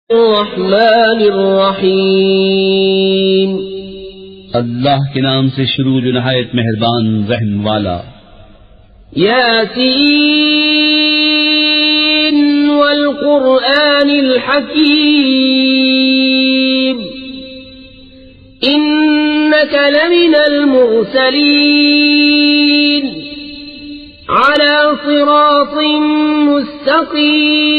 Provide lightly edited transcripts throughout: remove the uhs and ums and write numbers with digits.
अर्रहमानिर्रहीम। अल्लाह के नाम से शुरू जो नहायत मेहरबान रहम वाला। यासीन वल कुरआनिल हकीम इन्नका लमिनल मुरसलीन अला सिरातिन मुस्तकीम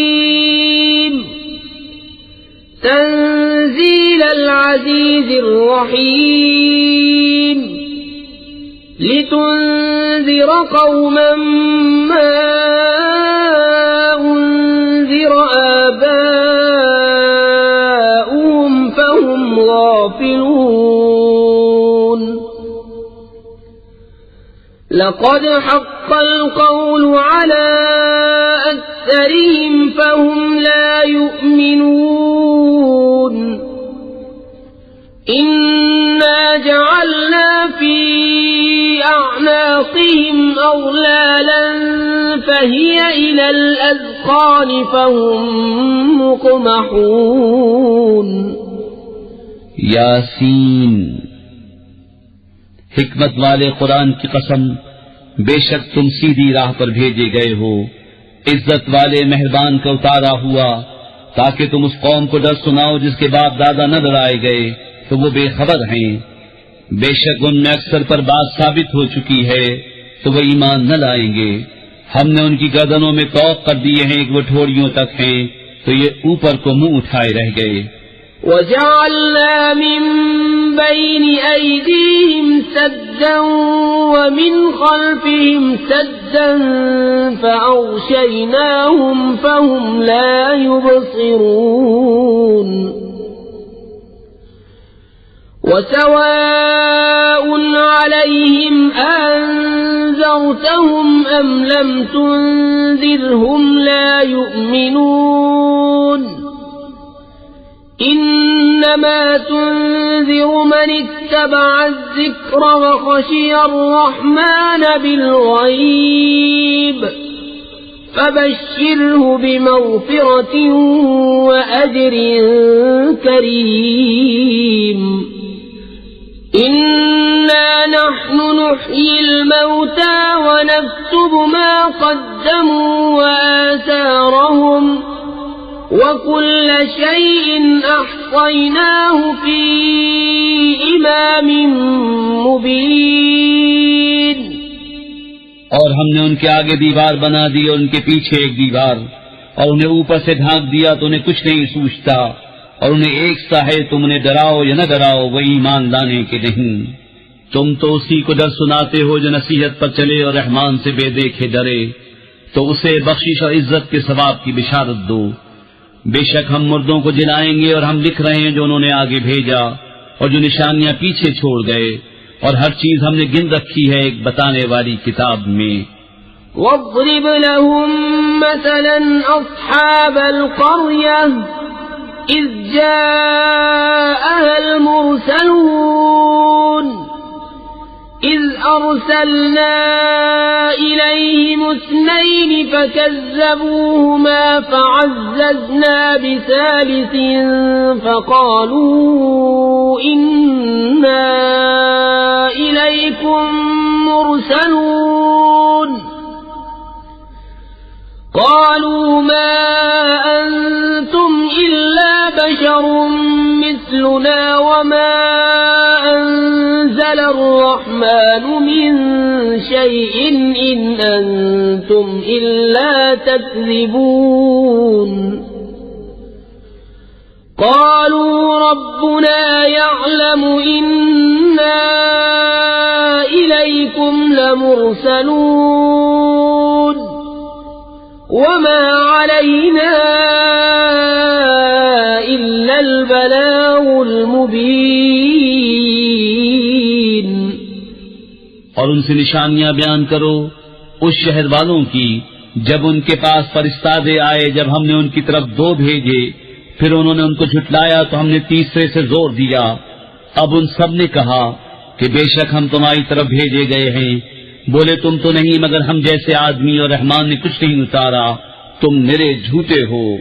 तंजीलल अज़ीज़िर रहीम लितुन्ज़िर क़ौमन मा उन्ज़िर आबाउहुम फहुम गाफ़िलून। लक़द हक़्क़ल क़ौलु अला अक्सरिहिम फहुम ला युमिनून। इन्ना जअलना फी अअनाक़िहिम अग़लालन फहिय इलल अज़क़ान फहुम मुक़महून। यासीन, हिकमत वाले कुरान की कसम, बेशक तुम सीधी राह पर भेजे गए हो। इज्जत वाले मेहरबान का उतारा हुआ ताकि तुम उस कौम को डर सुनाओ जिसके बाप दादा न डराए गए तो वो बेखबर हैं। बेशक उनमें अक्सर पर बात साबित हो चुकी है तो वो ईमान न लाएंगे। हमने उनकी गर्दनों में तौक कर दिए हैं कि वो ठोड़ियों तक हैं तो ये ऊपर को मुंह उठाए रह गए। वजअलना मिन बैनि ऐदीहिम सद्दन व मिन खल्फिहिम सद्दन फअग़शयनाहुम फहुम ला युबसिरून। वसवाउन अलैहिम अअन्ज़रतहुम अम लम तुन्ज़िरहुम ला युमिनून। इन्नमा तुन्ज़िरु मन इत्तबअ अज़्ज़िक्र व ख़शिय अर्रहमान बिल्ग़ैब फबश्शिरहु बिमग़फ़िरतिन व अज्रिन करीम। इन्ना नहनु नुह्यिल मौता व नक्तुबु मा क़द्दमू व आसारहुम वकुल्ल शैइन अहसैनाहु फी इमामिन मुबीन। और हमने उनके आगे दीवार बना दी और उनके पीछे एक दीवार और उन्हें ऊपर से ढांक दिया तो उन्हें कुछ नहीं सूझता और उन्हें एक सा है तुम उन्हें डराओ या न डराओ वो ईमान लाने के नहीं। तुम तो उसी को डर सुनाते हो जो नसीहत पर चले और रहमान से बेदेखे डरे तो उसे बख्शिश और इज्जत के सवाब की बिशारत दो। बेशक हम मुर्दों को जिलाएंगे और हम लिख रहे हैं जो उन्होंने आगे भेजा और जो निशानियां पीछे छोड़ गए और हर चीज हमने गिन रखी है एक बताने वाली किताब में। वज़रिब लहुम मसलन अस्हाबल क़र्यह इज़ जाअहल मुरसलून इज़ अरसलना इलैहिम इस्नैन फकज़्ज़बूहुमा फअज़्ज़ज़ना बिसालिसिन फक़ालू इन्ना इलैकुम मुरसलून। क़ालू मा अंतुम इल्ला बशरुम मिस्लुना वमा अंज़ल अर्रहमानु मिन शैइन इन अंतुम इल्ला तक्ज़िबून। क़ालू रब्बुना यअलमु इन्ना इलैकुम लमुरसलून वमा अलैना इल्लल बलागुल मुबीन। और उनसे निशानियां बयान करो उस शहर वालों की जब उनके पास फरिश्तादे आए जब हमने उनकी तरफ दो भेजे फिर उन्होंने उनको झुटलाया तो हमने तीसरे से जोर दिया। अब उन सब ने कहा कि बेशक हम तुम्हारी तरफ भेजे गए हैं। बोले तुम तो नहीं मगर हम जैसे आदमी और रहमान ने कुछ नहीं उतारा, तुम मेरे झूठे हो।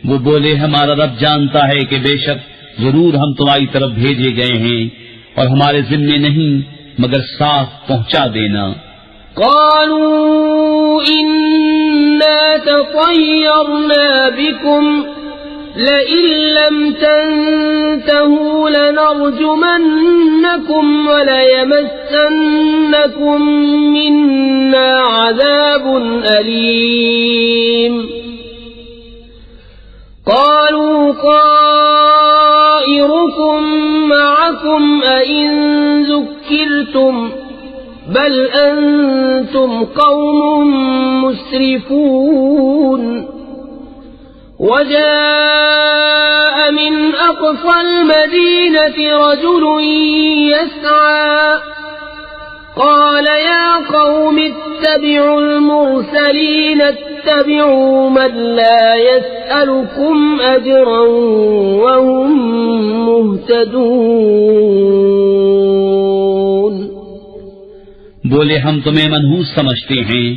वो बोले, हमारा रब जानता है कि बेशक जरूर हम तुम्हारी तरफ भेजे गए हैं और हमारे जिम्मे नहीं मगर साफ पहुंचा देना। क़ालू इन्ना ततय्यरना बिकुम लइन लम तंतहू लनरजुमन्नकुम वलयमस्सन्नकुम मिन्ना अज़ाबुन अलीम। क़ालू ताइरुकुम मअकुम अइन ज़ुक्किरतुम बल अंतुम कौमुम मुस्रिफून। वजाअ मिन अक़सल मदीनति रजुलुन यस्आ क़ाल या क़ौम इत्तबिउल मुरसलीन इत्तबिउ मन ला यसअलुकुम अजरन वहुम मुहतदून। बोले, हम तुम्हें मनहूस समझते हैं,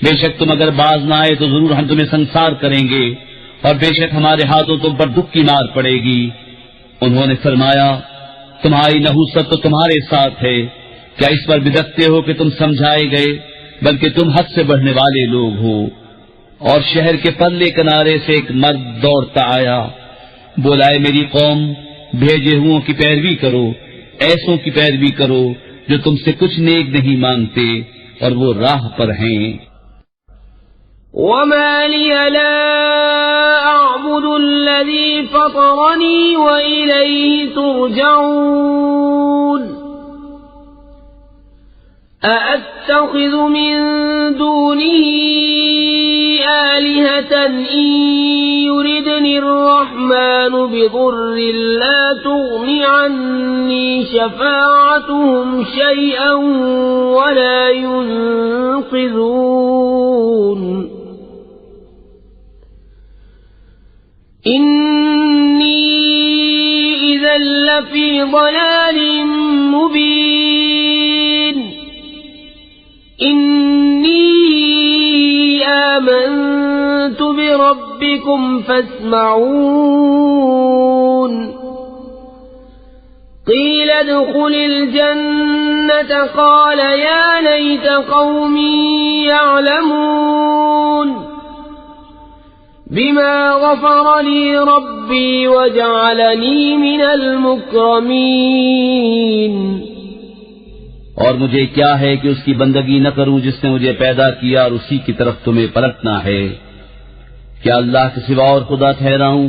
बेशक तुम अगर बाज न आए तो जरूर हम तुम्हें संसार करेंगे और बेशक हमारे हाथों तुम पर दुख की मार पड़ेगी। उन्होंने फरमाया, तुम्हारी नहूसत तो तुम्हारे साथ है, क्या इस पर बिदकते हो कि तुम समझाए गए, बल्कि तुम हद से बढ़ने वाले लोग हो। और शहर के पल्ले किनारे से एक मर्द दौड़ता आया, बोला, मेरी कौम, भेजे हुओं की पैरवी करो, ऐसों की पैरवी करो जो तुमसे कुछ नेक नहीं मांगते और वो राह पर हैं। वमा लिय ला अअबुदुल्लज़ी फ़तरनी व इलैहि तुरजऊन। अअत्तख़िज़ु मिन दूनिही आलिहतन इन युरिदनि अर्रहमानु बिदुर्रिन ला तुग़नि अन्नी शफ़ाअतुहुम शयअन वला युनक़िज़ून। इन्नी इज़न लफ़ी ضलालिन मुबीन। इन्नी आमन्तु बिरब्बिकुम फस्मऊन। क़ील उद्ख़ुलिल जन्नत क़ाल या लैत क़ौमी यअलमून बिमा ग़फ़र ली रब्बी वजअलनी मिनल मुक्रमीन। और मुझे क्या है कि उसकी बंदगी न करूं जिसने मुझे पैदा किया और उसी की तरफ तुम्हें पलटना है। क्या अल्लाह के सिवा और खुदा ठहराऊं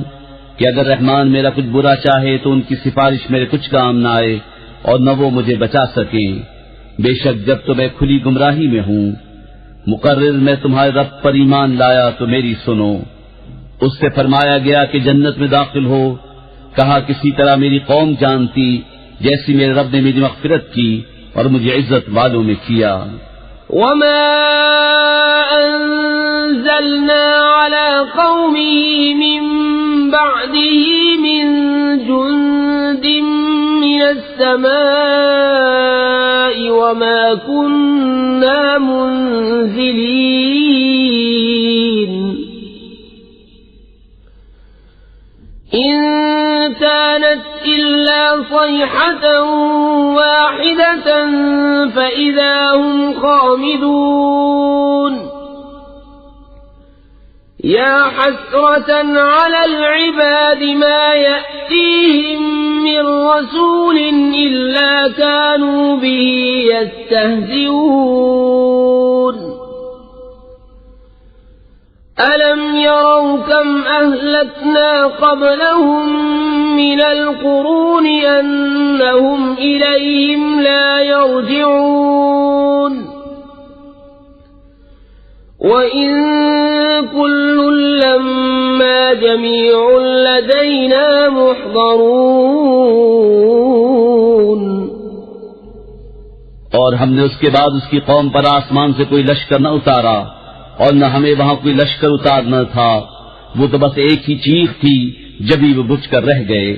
कि अगर रहमान मेरा कुछ बुरा चाहे तो उनकी सिफारिश मेरे कुछ काम न आए और न वो मुझे बचा सकें। बेशक जब तो मैं खुली गुमराही में हूं। मुकर्रिर मैं तुम्हारे रब पर ईमान लाया तो मेरी सुनो। उससे फरमाया गया कि जन्नत में दाखिल हो। कहा, किसी तरह मेरी कौम जानती जैसी मेरे रब ने मेरी मग़फ़िरत की और मुझे इज्जत वालों में किया। वमा अंज़लना अला क़ौमिही मिन बअदिही मिन जुंदिन मिनस समाई वमा कुन्ना मुंज़िलीन। इन कानत इल्ला सयहतन वाहिदतन फ़इज़ा हुम ख़ामिदून। या हस्रतन अलल इबादि मा यअतीहिम मिन रसूलिन इल्ला कानू बिही यस्तहज़िऊन। अलम यरौ कम अहलकना क़ब्लहुम मिनल क़ुरूनि अन्नहुम इलैहिम ला यरजिऊन। व इन कुल्लुन लम्मा जमीउन लदैना मुहज़रून। और हमने उसके बाद उसकी कौम पर आसमान से कोई लश्कर न उतारा और न हमें वहां कोई लश्कर उतारना था। वो तो बस एक ही चीख थी, जभी वो बुझकर रह गए।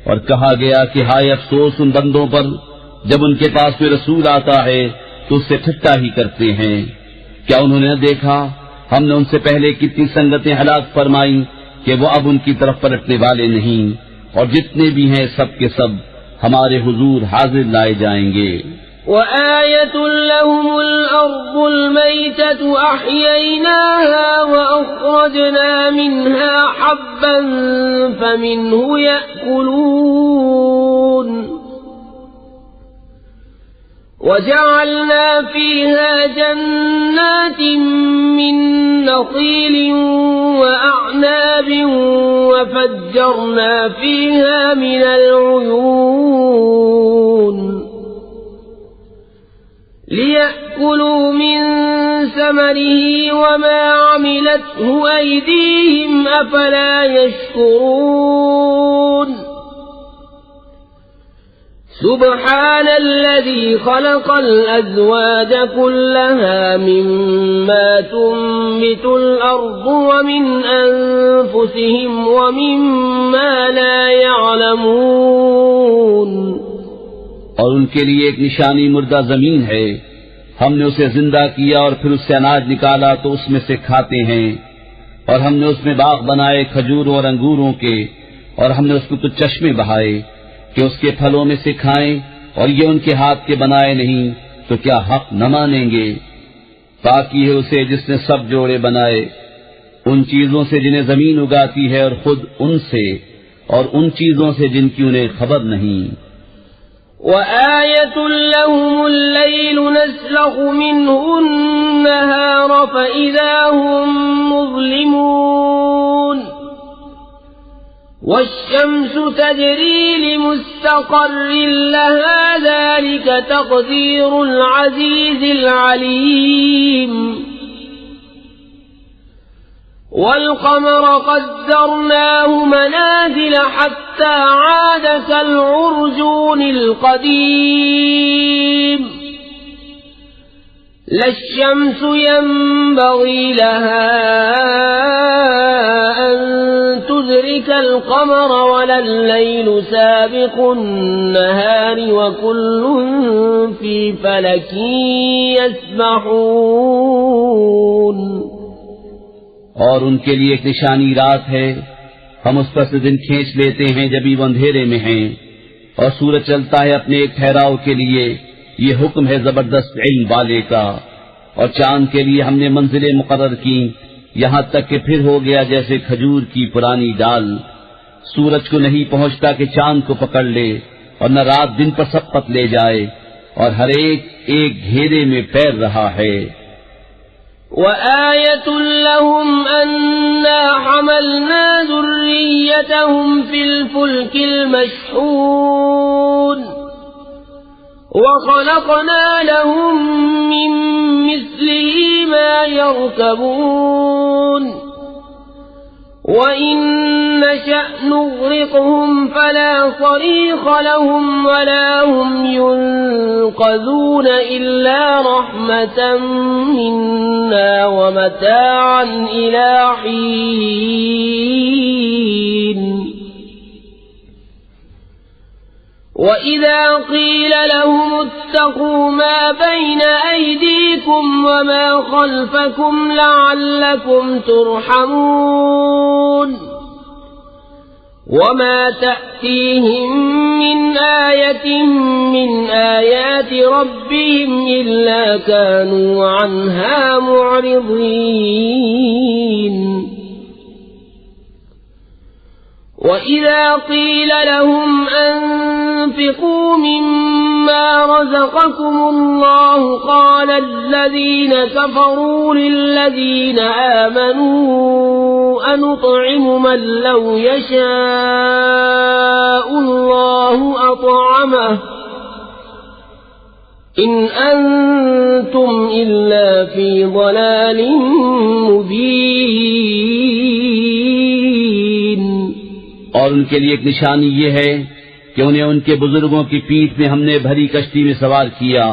और कहा गया कि हाय अफसोस उन बंदों पर जब उनके पास कोई रसूल आता है तो उससे ठट्ठा ही करते हैं। क्या उन्होंने न देखा हमने उनसे पहले कितनी संगतें हलाक फरमाई कि वो अब उनकी तरफ पलटने वाले नहीं, और जितने भी हैं सब के सब हमारे हुजूर हाजिर लाए जाएंगे। وآية لهم الأرض الميتة أحييناها وأخرجنا منها حبا فمنه يأكلون وجعلنا فيها جنات من نخيل وأعناب وفجرنا فيها من العيون ليأكلوا من ثمره وما عملته أيديهم أفلا يشكرون سبحان الذي خلق الأزواج كلها مما تنبت الأرض ومن أنفسهم ومما لا يعلمون और उनके लिए एक निशानी मुर्दा जमीन है। हमने उसे जिंदा किया और फिर उससे अनाज निकाला तो उसमें से खाते हैं, और हमने उसमें बाग बनाए खजूरों और अंगूरों के, और हमने उसमें कुछ चश्मे बहाए कि उसके फलों में से खाएं, और ये उनके हाथ के बनाए नहीं तो क्या हक न मानेंगे। पाकी है उसे जिसने सब जोड़े बनाए, उन चीजों से जिन्हें जमीन उगाती है और खुद उनसे, और उन चीजों से जिनकी उन्हें खबर नहीं। وآية لهم الليل نسلخ منه النهار فإذا هم مظلمون والشمس تجري لمستقر لها ذلك تقدير العزيز العليم والقمر قدرناه منازل حتى عاد كالعرجون القديم لا الشمس ينبغي لها أن تدرك القمر ولا الليل سابق النهار وكل في فلك يسبحون और उनके लिए एक निशानी रात है, हम उस पर से दिन खींच लेते हैं जब वो अंधेरे में हैं, और सूरज चलता है अपने एक ठहराव के लिए। ये हुक्म है जबरदस्त इल्म वाले का। और चांद के लिए हमने मंजिलें मुकर्रर की, यहाँ तक कि फिर हो गया जैसे खजूर की पुरानी डाल। सूरज को नहीं पहुँचता कि चांद को पकड़ ले, और न रात दिन पर सबकत ले जाए, और हर एक एक घेरे में पैर रहा है। وآية لهم أنا حملنا ذريتهم في الفلك المشحون وخلقنا لهم من مثله ما يركبون وإن نشأ نغرقهم فلا صريخ لهم ولا هم ينقذون إلا رحمة منا ومتاعا إلى حين وإذا قيل لهم اتقوا ما بين أيديكم وما خلفكم لعلكم ترحمون وما تأتيهم من آية من آيات ربهم إلا كانوا عنها معرضين وإذا قيل لهم أنفقوا مما رزقكم الله قال الذين كفروا للذين آمنوا أنطعم من لو يشاء الله أطعمه إن أنتم إلا في ضلال مبين और उनके लिए एक निशानी ये है कि उन्हें उनके बुजुर्गों की पीठ में हमने भरी कश्ती में सवार किया,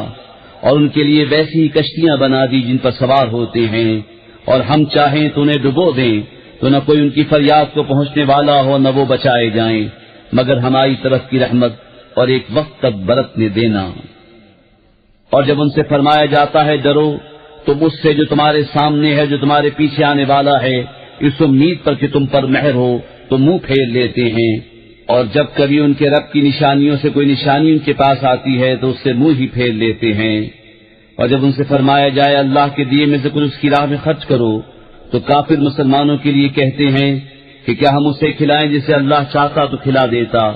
और उनके लिए वैसी ही कश्तियां बना दी जिन पर सवार होते हैं, और हम चाहें तो उन्हें डुबो दें तो न कोई उनकी फरियाद को पहुंचने वाला हो न वो बचाए जाएं, मगर हमारी तरफ की रहमत और एक वक्त तक बरतने देना। और जब उनसे फरमाया जाता है डरो, तो मुझसे जो तुम्हारे सामने है, जो तुम्हारे पीछे आने वाला है, इस उम्मीद पर कि तुम पर मेहर हो तो मुंह फेर लेते हैं। और जब कभी उनके रब की निशानियों से कोई निशानी उनके पास आती है तो उससे मुंह ही फेर लेते हैं। और जब उनसे फरमाया जाए अल्लाह के दिए में से कुछ उसकी राह में खर्च करो तो काफिर मुसलमानों के लिए कहते हैं कि क्या हम उसे खिलाएं जिसे अल्लाह चाहता तो खिला देता,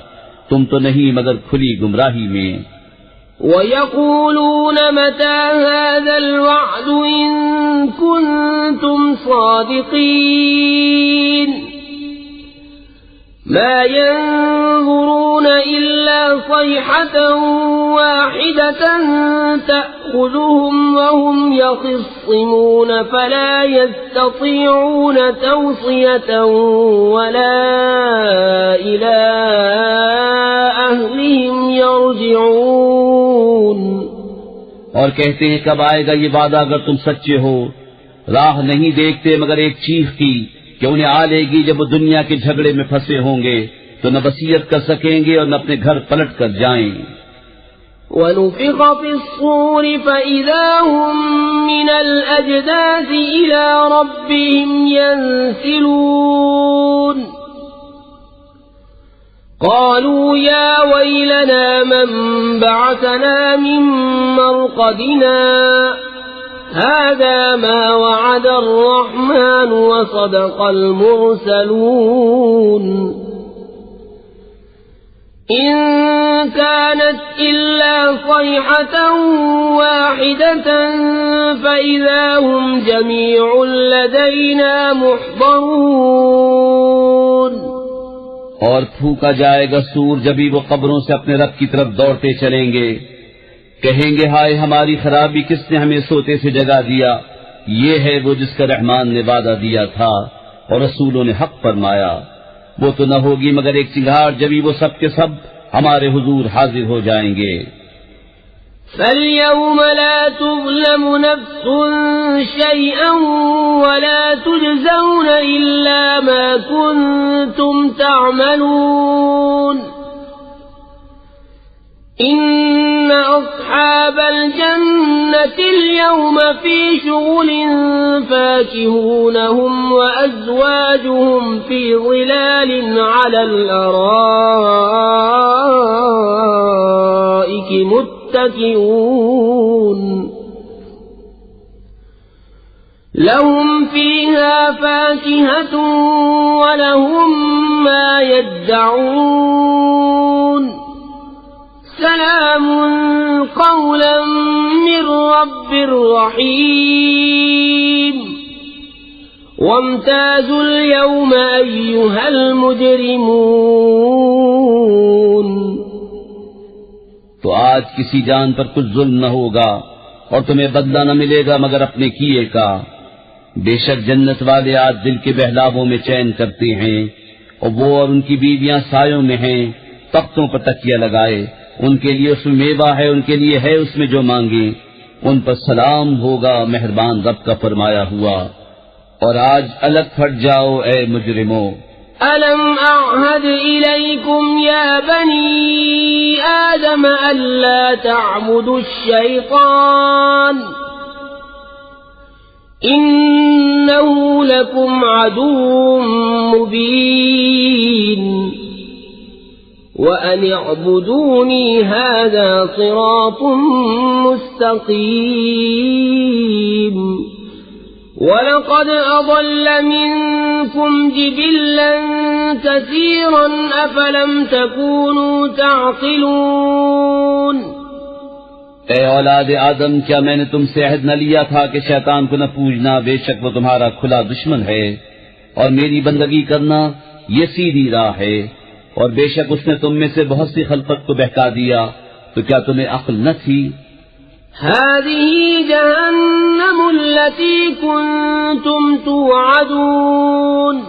तुम तो नहीं मगर खुली गुमराही में। وَيَقُولُونَ مَتَى هَذَا الْوَعْدُ إِن كُنتُمْ صَادِقِينَ مَا يَنظُرُونَ إِلَّا صَيْحَةً وَاحِدَةً تَأْخُذُهُمْ وَهُمْ يَخِصِّمُونَ فَلَا يَسْتَطِيعُونَ تَوْصِيَةً وَلَا إِلَى أَهْلِهِمْ يَرْجِعُونَ और कहते हैं कब आएगा ये वादा अगर तुम सच्चे हो। राह नहीं देखते मगर एक चीख की कि उन्हें आ लेगी जब वो दुनिया के झगड़े में फंसे होंगे तो न वसीयत कर सकेंगे और न अपने घर पलट कर जाएं। وَنُفِخَ فِي الصُّورِ فَإِذَا هُم مِّنَ الْأَجْدَاثِ إِلَى رَبِّهِمْ يَنسِلُونَ قالوا يا ويلنا من بعثنا من مرقدنا هذا ما وعد الرحمن وصدق المرسلون إن كانت إلا صيحة واحدة فإذا هم جميع لدينا محضرون और फूका जाएगा सूर जब ही वो कब्रों से अपने रब की तरफ दौड़ते चलेंगे। कहेंगे हाय हमारी खराबी, किसने हमें सोते से जगा दिया। ये है वो जिसका रहमान ने वादा दिया था और रसूलों ने हक फरमाया। वो तो न होगी मगर एक चिंगार जब ही वो सब के सब हमारे हुजूर हाजिर हो जाएंगे। فَالْيَوْمَ لَا تُظْلَمُ نَفْسٌ شَيْئًا وَلَا تُجْزَوْنَ إِلَّا مَا كُنتُمْ تَعْمَلُونَ إِنَّ أَصْحَابَ الْجَنَّةِ الْيَوْمَ فِي شُغُلٍ فَاكِهُونَ هُمْ وَأَزْوَاجُهُمْ فِي ظِلَالٍ عَلَى الْأَرَائِكِ متكئون لهم فيها فاكهة ولهم ما يدعون سلام قولا من رب رحيم وامتازوا اليوم أيها المجرمون तो आज किसी जान पर कुछ जुल्म न होगा और तुम्हें बदला न मिलेगा मगर अपने किए का। बेशक जन्नत वाले आज दिल के बहलावों में चैन करते हैं और वो और उनकी बीवियां सायों में हैं, तख्तों पर तकिया लगाए। उनके लिए उसमें मेवा है, उनके लिए है उसमें जो मांगे। उन पर सलाम होगा मेहरबान रब का फरमाया हुआ। और आज अलग फट जाओ ए मुजरिमों। ألم أعهد إليكم يا بني آدم ألا تعبدوا الشيطان إنه لكم عدو مبين وأن اعبدوني هذا صراط مستقيم ولقد أضل منكم جبلا كثيرا أفلم تكونوا تعقلون اے औलाद आदम, क्या मैंने तुमसे अहद न लिया था कि शैतान को न पूजना, बेशक वो तुम्हारा खुला दुश्मन है, और मेरी बंदगी करना ये सीधी राह है, और बेशक उसने तुम में से बहुत सी खलकत को बहका दिया, तो क्या तुम्हें अक्ल न थी? هذه جهنم التي كنتم توعدون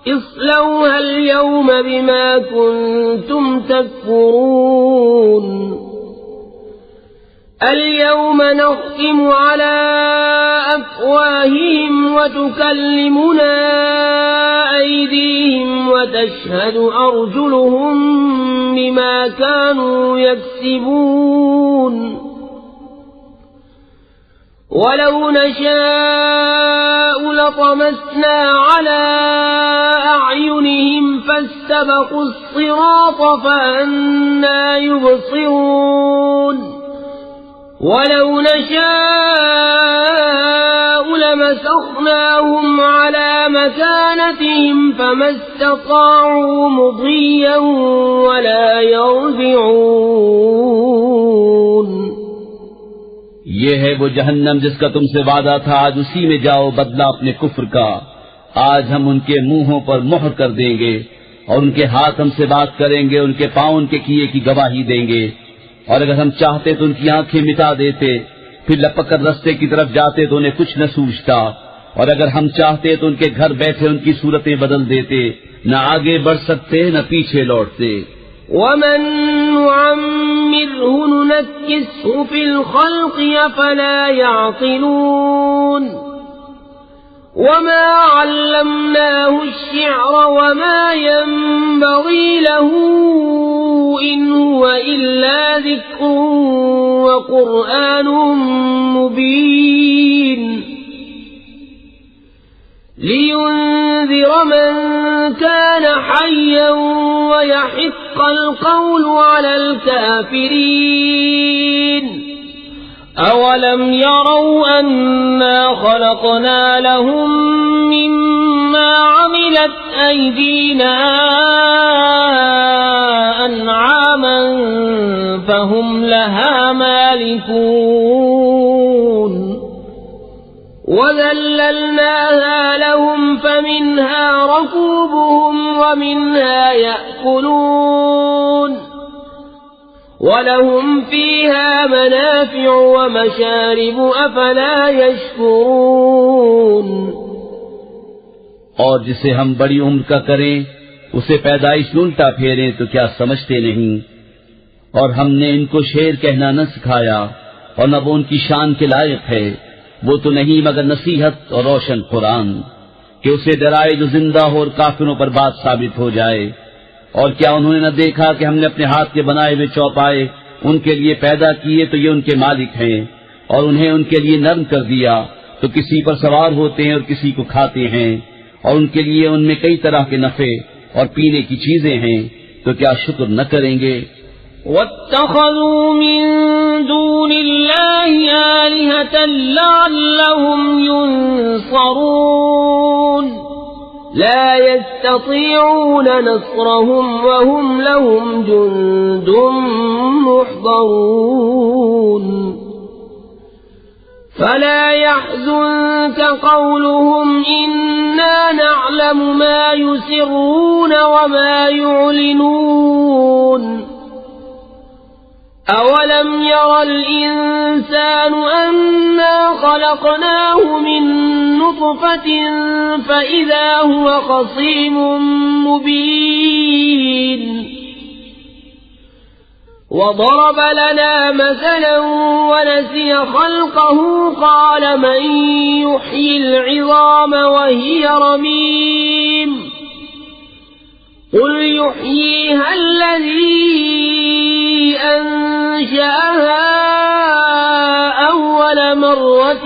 اصلوها اليوم بما كنتم تكفرون اليوم نختم على أفواههم وتكلمنا أيديهم وتشهد أرجلهم بما كانوا يكسبون ولو نشاء لطمسنا على أعينهم فاستبقوا الصراط فأنى يبصرون ولو نشاء لمسخناهم على مكانتهم فما استطاعوا مضيا ولا يرجعون ये है वो जहन्नम जिसका तुमसे वादा था, आज उसी में जाओ, बदला अपने कुफ्र का। आज हम उनके मुंहों पर मोहर कर देंगे और उनके हाथ हमसे बात करेंगे, उनके पांव उनके किए की गवाही देंगे। और अगर हम चाहते तो उनकी आंखें मिटा देते, फिर लपक कर रस्ते की तरफ जाते तो उन्हें कुछ न सूझता। और अगर हम चाहते तो उनके घर बैठे उनकी सूरतें बदल देते, न आगे बढ़ सकते न पीछे लौटते। ومن نعمره ننكسه في الخلق أفلا يعقلون وما علمناه الشعر وما ينبغي له إن هو إلا ذكر وقرآن مبين لينذر من كان حيا ويحق القول على الكافرين أولم يروا أنا خلقنا لهم مما عملت أيدينا أنعاما فهم لها مالكون وذللناها لهم فمنها ركوبهم ومنها يأكلون ولهم فيها منافع ومشارب أفلا يشكرون और जिसे हम बड़ी उम्र का करें उसे पैदाइश उल्टा फेरें तो क्या समझते नहीं। और हमने इनको शेर कहना न सिखाया और न वो उनकी शान के लायक है। वो तो नहीं मगर नसीहत और रोशन कुरान कि उसे डराए जो जिंदा हो और काफिरों पर बात साबित हो जाए। और क्या उन्होंने न देखा कि हमने अपने हाथ के बनाए हुए चौपाए उनके लिए पैदा किए तो ये उनके मालिक हैं, और उन्हें उनके लिए नर्म कर दिया तो किसी पर सवार होते हैं और किसी को खाते हैं, और उनके लिए उनमें कई तरह के नफे और पीने की चीजें हैं, तो क्या शुक्र न करेंगे। واتخذوا من دون الله آلهة لعلهم ينصرون لا يستطيعون نصرهم وهم لهم جند محضرون فلا يحزنك قولهم إنا نعلم ما يسرون وما يعلنون أولم ير الإنسان أنا خلقناه من نطفة فإذا هو خصيم مبين وضرب لنا مثلا ونسي خلقه قال من يحيي العظام وهي رميم قل يحييها الذي أنشأها أول مرة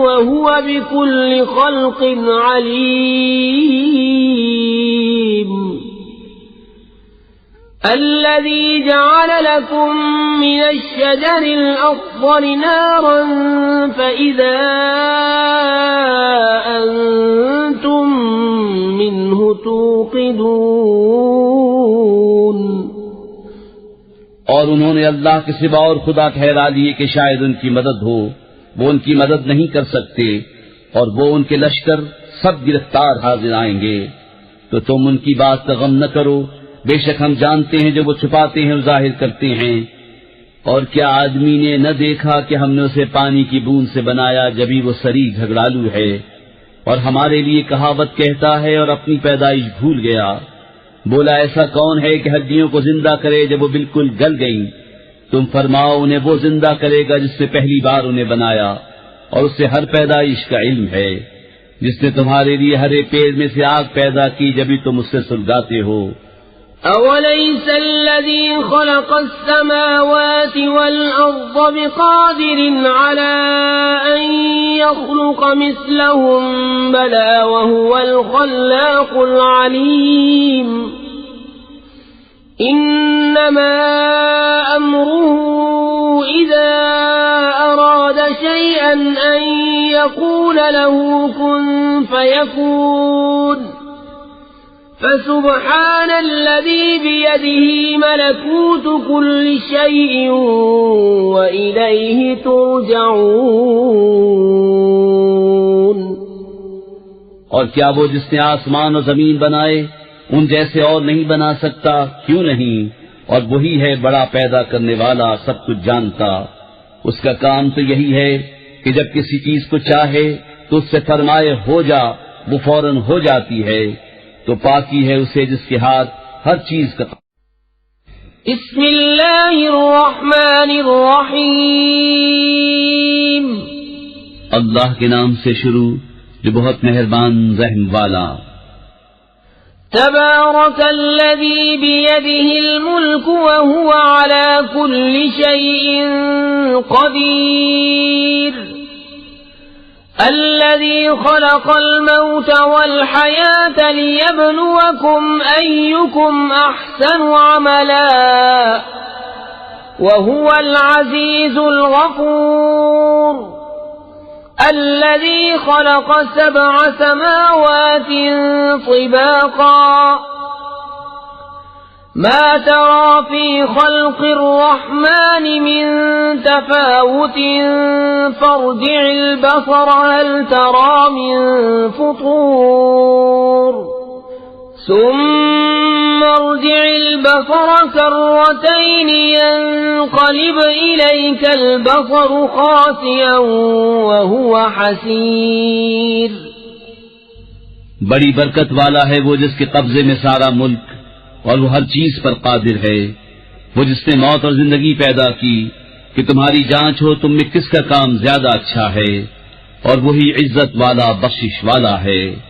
وهو بكل خلق عليم الذي جعل لكم من الشجر الأخضر نارا فإذا أنتم منه توقدون। और उन्होंने अल्लाह के सिवा और खुदा ठहरा लिए कि शायद उनकी मदद हो, वो उनकी मदद नहीं कर सकते, और वो उनके लश्कर सब गिरफ्तार हाजिर आएंगे। तो तुम उनकी बात का गम न करो, बेशक हम जानते हैं जो वो छुपाते हैं और जाहिर करते हैं। और क्या आदमी ने न देखा कि हमने उसे पानी की बूंद से बनाया जभी वो सरी झगड़ालू है, और हमारे लिए कहावत कहता है और अपनी पैदाइश भूल गया। बोला ऐसा कौन है कि हड्डियों को जिंदा करे जब वो बिल्कुल गल गईं? तुम फरमाओ उन्हें वो जिंदा करेगा जिससे पहली बार उन्हें बनाया, और उससे हर पैदाइश का इल्म है। जिसने तुम्हारे लिए हरे पेड़ में से आग पैदा की जभी तुम उससे सुलगाते हो, أوليس الذي خلق السماوات والأرض بقادر على أن يخلق مثلهم بلى وهو الخلاق العليم إنما أمره إذا أراد شيئا أن يقول له كن فيكون فسبحان الذي بيده ملكوت كل شيء وإليه ترجعون और क्या वो जिसने आसमान और जमीन बनाए उन जैसे और नहीं बना सकता? क्यों नहीं? और वही है बड़ा पैदा करने वाला, सब कुछ जानता। उसका काम तो यही है कि जब किसी चीज को चाहे तो उससे फरमाए हो जा, वो फौरन हो जाती है। तो पाकी है उसे जिसके हाथ हर चीज का। बिस्मिल्लाहिर्रहमानिर्रहीम। अल्लाह के नाम से शुरू जो बहुत मेहरबान रहम वाला। तबारकल्लज़ी बियदिहिल मुल्क व हुवा अला कुल्लि शैइन क़दीर الذي خلق الموت والحياة ليبلوكم أيكم أحسن عملا وهو العزيز الغفور الذي خلق 7 سماوات طباقا ما ترى في خلق الرحمن من تفاوت فارجع البصر هل ترى من فطور ثم ارجع البصر كرتين ينقلب إليك البصر خاسئا وهو حسير। बड़ी बरकत वाला है वो जिसके कब्जे में सारा मुल्क और वो हर चीज पर कादिर है। वो जिसने मौत और जिंदगी पैदा की कि तुम्हारी जांच हो तुम में किसका काम ज्यादा अच्छा है, और वही इज्जत वाला बख्शिश वाला है।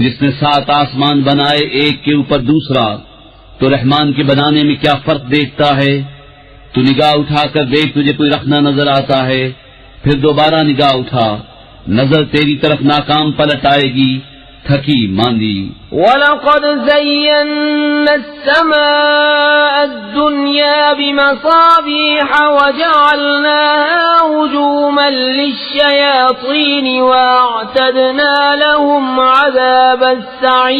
जिसने 7 आसमान बनाए एक के ऊपर दूसरा, तो रहमान के बनाने में क्या फर्क देखता है? तू निगाह उठाकर देख, तुझे कोई रखना नजर आता है, फिर दोबारा निगाह उठा, नजर तेरी तरफ नाकाम पलट आएगी, थकी मांदी। वलक़द ज़य्यन्ना अस्समाअ अद्दुन्या बिमसाबीह वजअलनाहा रुजूमन लिश्शयातीन वअअतदना लहुम अज़ाबस्सईर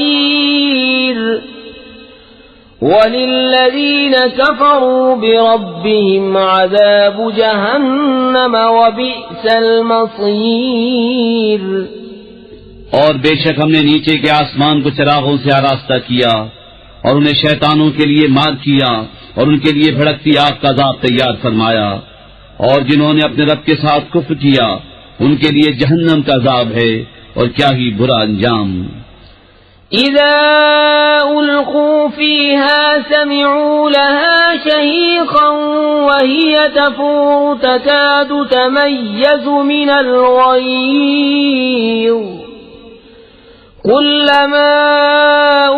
वलिल्लज़ीन कफ़रू बिरब्बिहिम अज़ाबु जहन्नम वबिअसल मसीर। और बेशक हमने नीचे के आसमान को चिरागों से आरास्ता किया और उन्हें शैतानों के लिए मार किया और उनके लिए भड़कती आग का अज़ाब तैयार फरमाया। और जिन्होंने अपने रब के साथ कुफ्र किया उनके लिए जहन्नम का अज़ाब है, और क्या ही बुरा अंजाम। इज़ा उल्क़ू फ़ीहा समिअू लहा शहीक़न वहिय तफ़ूरु तकादु तमय्यज़ु मिनल ग़यज़ कुल्लमा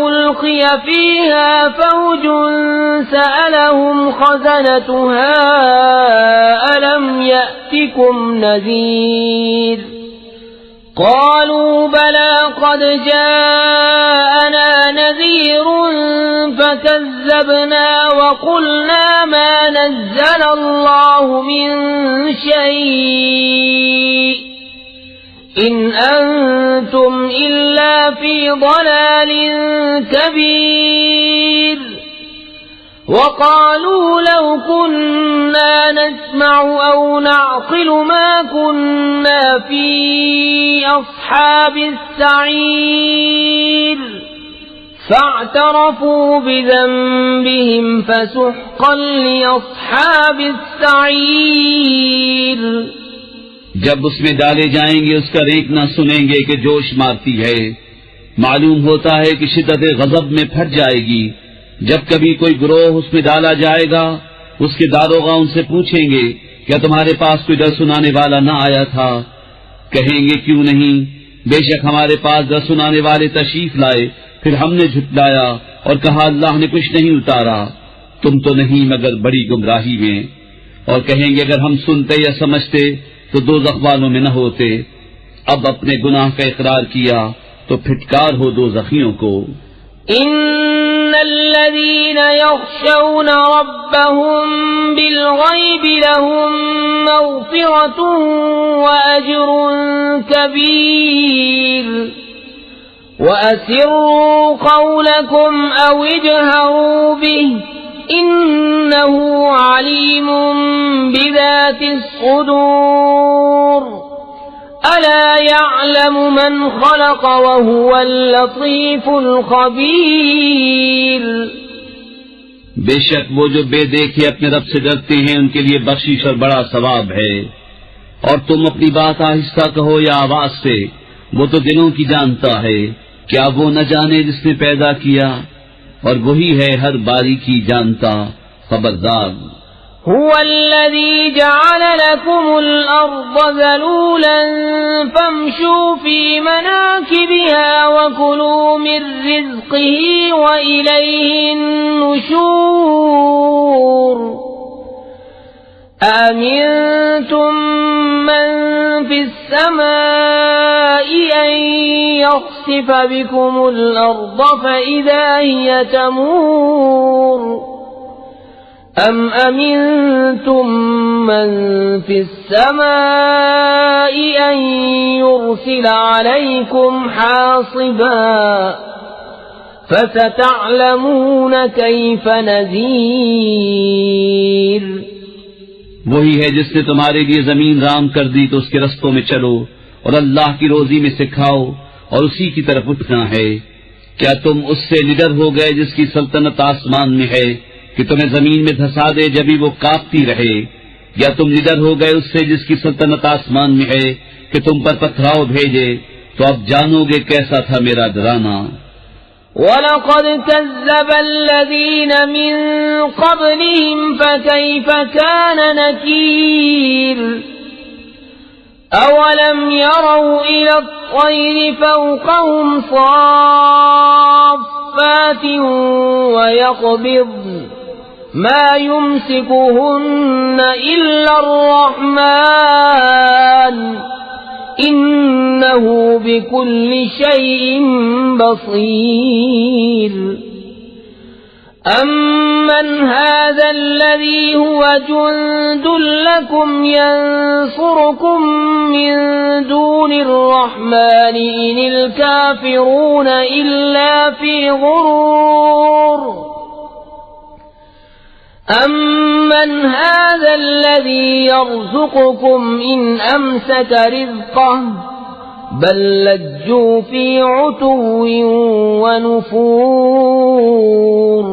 उल्क़िय फ़ीहा फ़ौज सअलहुम ख़ज़नतुहा अलम यअतिकुम नज़ीर क़ालू बला क़द जाअना नज़ीर फ़कज़्ज़बना वक़ुल्ना मा नज़्ज़ल अल्लाहु मिन शै'इन इन अंतुम इल्ला फी ضलालिन कबीर वक़ालू लौ कुन्ना नस्मअु औ नअक़िलु मा कुन्ना फी अस्हाबिस सईर फ़अतरफ़ू बिज़ंबिहिम फ़सुह्क़न लिअस्हाबिस सईर। जब उसमें डाले जाएंगे उसका रेंक न सुनेंगे कि जोश मारती है। मालूम होता है कि शिद्दत गज़ब में फट जाएगी। जब कभी कोई गिरोह उसमें डाला जाएगा उसके दारोगा उनसे पूछेंगे क्या तुम्हारे पास कोई डर सुनाने वाला न आया था? कहेंगे क्यों नहीं, बेशक हमारे पास डर सुनाने वाले तशरीफ लाए, फिर हमने झुटलाया और कहा अल्लाह ने कुछ नहीं उतारा, तुम तो नहीं मगर बड़ी गुमराही में। और कहेंगे अगर हम सुनते या समझते तो दोज़ख वालों में न होते। अब अपने गुनाह का इकरार किया तो फिटकार हो दोज़खियों को। इन्नल्लज़ीन यख़शौन रब्बहुम बिलग़ैब लहुम मग़फ़िरतुन व अज्रुन कबीर वअसिर्रू क़ौलकुम औ इजहरू बिही इन्नहु अलीमुम बिज़ातिस सुदूर अला यअलमु मन ख़लक़ व हुवल लतीफ़ुल ख़बीर। बेशक वो जो बेदेखे अपने रब से डरते हैं उनके लिए बख्शिश और बड़ा सवाब है। और तुम अपनी बात आहिस्ता कहो या आवाज से, वो तो दिलों की जानता है। क्या वो न जाने जिसने पैदा किया, और वही है हर बारीकी जानता खबरदार। हुवल्लज़ी जअल लकुमुल अर्ज़ ज़लूलन फम्शू फी मनाकिबिहा व कुलू मिन रिज़्क़िही व इलैहिन नुशूर। अमिनतुम मन फिस समाई अन यख़सिफ बिकुमुल अर्ज़ फ़इज़ा हिय तमूर अम अमिनतुम मन फिस समाई अन युरसिल अलैकुम हासिबा फसतअलमून कैफ़ नज़ीर। वही है जिसने तुम्हारे लिए जमीन राम कर दी तो उसके रस्तों में चलो और अल्लाह की रोजी में से खाओ और उसी की तरफ उठना है। क्या तुम उससे निडर हो गए जिसकी सल्तनत आसमान में है कि तुम्हें जमीन में धंसा दे जब भी वो कांपती रहे, या तुम निडर हो गए उससे जिसकी सल्तनत आसमान में है कि तुम पर पथराव भेजे, तो अब जानोगे कैसा था मेरा डराना। वलक़द कज़्ज़ब अल्लज़ीन मिन क़ब्लिहिम फ़कैफ़ कान नकीर। अवलम यरौ इला अत्तयरि फ़ौक़हुम साफ़्फ़ातिन व यक़बिज़न मा युमसिकुहुन्न इल्ला अर्रहमान इन्नहु बिकुल्लि शैइन बसीर। अम्मन हाज़ल्लज़ी हुवा जुंदुन लकुम यंसुरुकुम मिन दूनिर्रहमानि इनिल काफ़िरून इल्ला फ़ी गुरूर। अम्मन हाज़ल्लज़ी यर्ज़ुक़ुकुम इन अमसक रिज़क़ह बल लज्जू फ़ी उतुव्विन व नुफ़ूर।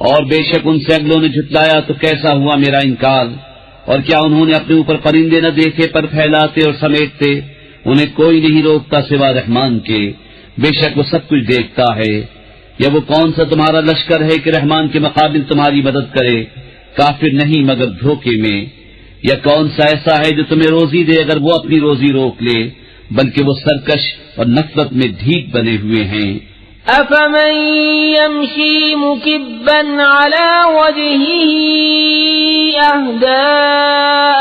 और बेशक उनसे अगलों ने झुटलाया तो कैसा हुआ मेरा इनकार। और क्या उन्होंने अपने ऊपर परिंदे न देखे पर फैलाते और समेटते? उन्हें कोई नहीं रोकता सिवा रहमान के। बेशक वो सब कुछ देखता है। या वो कौन सा तुम्हारा लश्कर है कि रहमान के मुकाबिल तुम्हारी मदद करे? काफिर नहीं मगर धोखे में। या कौन सा ऐसा है जो तुम्हें रोजी दे अगर वो अपनी रोजी रोक ले? बल्कि वो सरकश और नफरत में ढीठ बने हुए हैं। अफमन यमशी मुकिब्बन अला वजहिही अहदा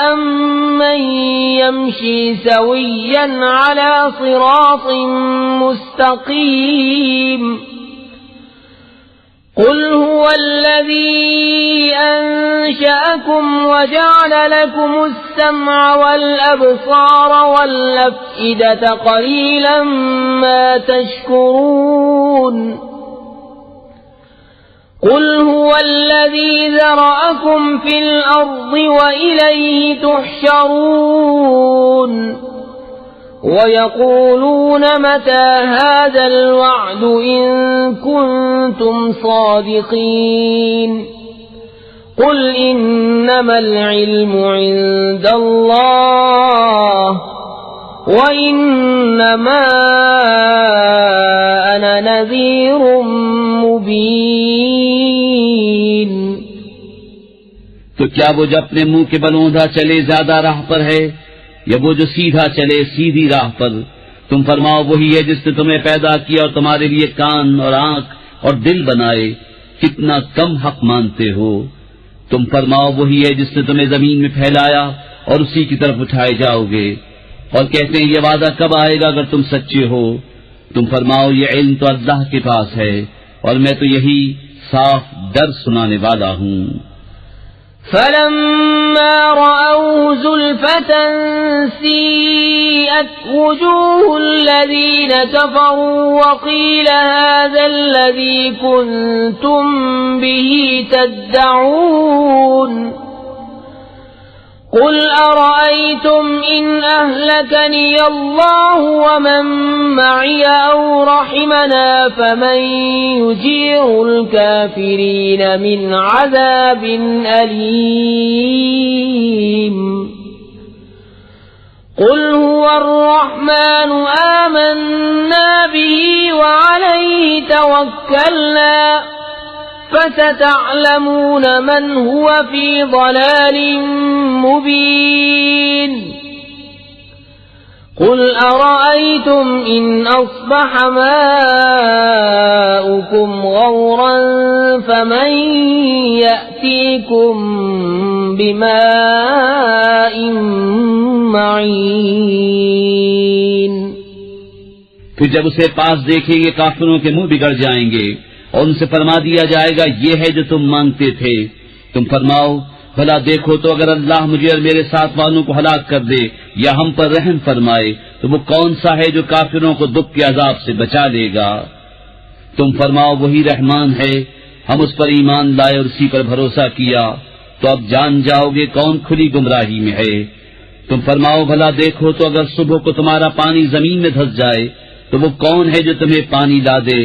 अम्मन यमशी सविय्यन अला सिरातिन मुस्तकीम। क़ुल हुवल्लज़ी अंशअकुम वजअल लकुमुस सम्अ वल अब्सार वल अफ़इदत क़लीलन मा तशकुरून। क़ुल हुवल्लज़ी ज़रअकुम फ़िल अर्ज़ि व इलैहि तुहशरून। वयक़ूलून मता हाज़ल वअद इन कुन्तुम सादिक़ीन। क़ुल इन्नमल इल्मु इन्दल्लाह व इन्नमा अना नज़ीरुम मुबीन। तो क्या वो जो अपने मुंह के बल औंधा चले ज्यादा राह पर है, या वो जो सीधा चले सीधी राह पर? तुम फरमाओ वही है जिसने तुम्हें पैदा किया और तुम्हारे लिए कान और आंख और दिल बनाए, कितना कम हक मानते हो। तुम फरमाओ वही है जिसने तुम्हें जमीन में फैलाया और उसी की तरफ उठाए जाओगे। और कहते हैं ये वादा कब आएगा अगर तुम सच्चे हो। तुम फरमाओ ये इल्म तो अल्लाह के पास है और मैं तो यही साफ डर सुनाने वाला हूँ। فلما رأوه زلفة سيئت وجوه الذين كفروا وقيل هذا الذي كنتم به تدعون قل أرأيتم إن أهلكني الله ومن معي أو رحمنا فمن يجير الكافرين من عذاب أليم قل هو الرحمن آمنا به وعليه توكلنا فستعلمون من هو في ضلال مبين قل أرأيتم إن أصبح ماؤكم غورا فمن يأتيكم بماء معين। फिर जब उसे पास देखेंगे काफिरों के मुंह बिगड़ जाएंगे और उनसे फरमा दिया जाएगा ये है जो तुम मांगते थे। तुम फरमाओ भला देखो तो अगर अल्लाह मुझे और मेरे साथ वालों को हलाक कर दे या हम पर रहम फरमाए तो वो कौन सा है जो काफिरों को दुख के अजाब से बचा लेगा। तुम फरमाओ वही रहमान है, हम उस पर ईमान लाए और उसी पर भरोसा किया तो अब जान जाओगे कौन खुली गुमराही में है। तुम फरमाओ भला देखो तो अगर सुबह को तुम्हारा पानी जमीन में धंस जाए तो वो कौन है जो तुम्हें पानी ला दे